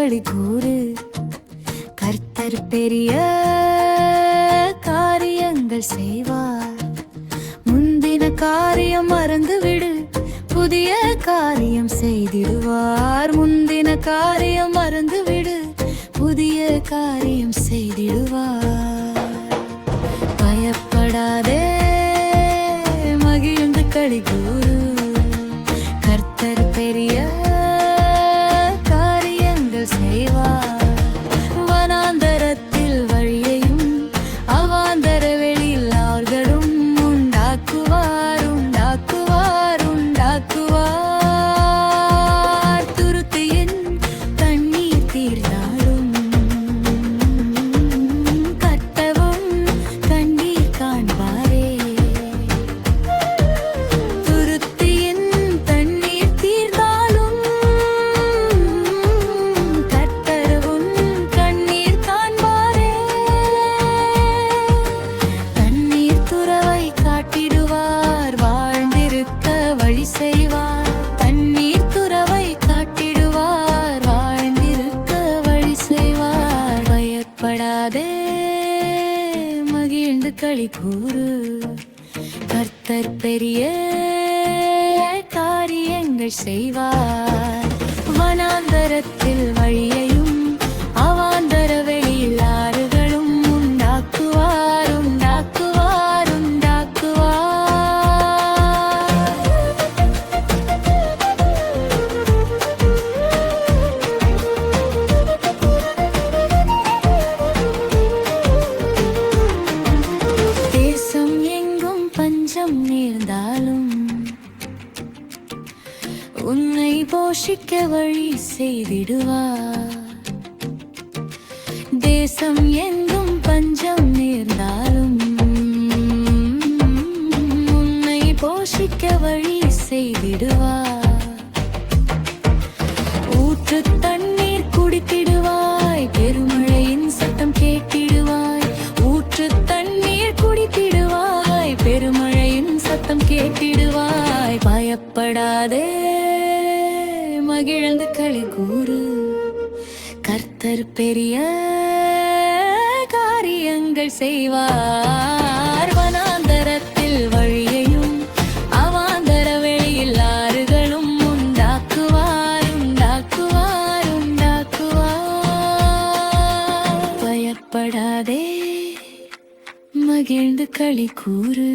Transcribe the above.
களி கூறு. கர்த்தர் பெரிய காரியங்கள் செய்வார். முந்தின காரியம் மறந்துவிடு, புதிய காரியம் செய்திடுவார். முந்தின காரியம் மறந்துவிடு, புதிய காரியம் செய்திடுவார். பயப்படாதே, மகிழ்ந்து களி கூறு. கர்த்தர் பெரிய காரியங்கள் செய்வார். வனாந்தரத்தில் வழியையும் அவாந்தர வெளியில் ஆறுகளும் உண்டாக்குவார், உண்டாக்குவார், உண்டாக்குவார். துருத்தியின் தண்ணீர் தீர்ந்தாலும் கட்டவும் கண்ணீர் காண்பாரே. துருத்தியின் தண்ணீர் தீர்ந்தாலும் கட்டவும் கண்ணீர் காண்பாரே. தண்ணீர் துறவை காட்டிடுவார், வாழ்ந்திருக்க வழி செய்வார். தண்ணீர் துறவை காட்டிடுவார், வாழ்ந்திருக்க வழி செய்வார். பயப்படாதே, மகிழ்ந்து களி கூறு. கர்த்தர் பெரிய காரியங்கள் செய்வார். வனாந்தரத்தில் வழியையும் அவாந்தர வெளியில் ஆறுகளும் உண்டாக்குவார், உண்டாக்குவார், உண்டாக்குவார். தேசம் எங்கும் பஞ்சம் நேர்ந்தாலும் உன்னை போஷிக்க வழி செய்திடுவார். தேசம் எங்கும் பஞ்சம் நேர்ந்தாலும் உன்னை போஷிக்க வழி செய்திடுவார். ஊற்று தண்ணீர் குடித்திடுவாய், பெருமழையின் சத்தம் கேட்டிடுவாய். ஊற்று தண்ணீர் குடித்திடுவாய், பெருமழையின் சத்தம் கேட்டிடுவாய். பயப்படாதே, மகிழ்ந்து களி கூறு. கர்த்தர் பெரிய காரியங்கள் செய்வார். வனாந்தரத்தில் வழியையும் அவாந்தர வெளியில் ஆறுகளும் உண்டாக்குவார், உண்டாக்குவார், உண்டாக்குவார். பயப்படாதே, மகிழ்ந்து களி கூறு.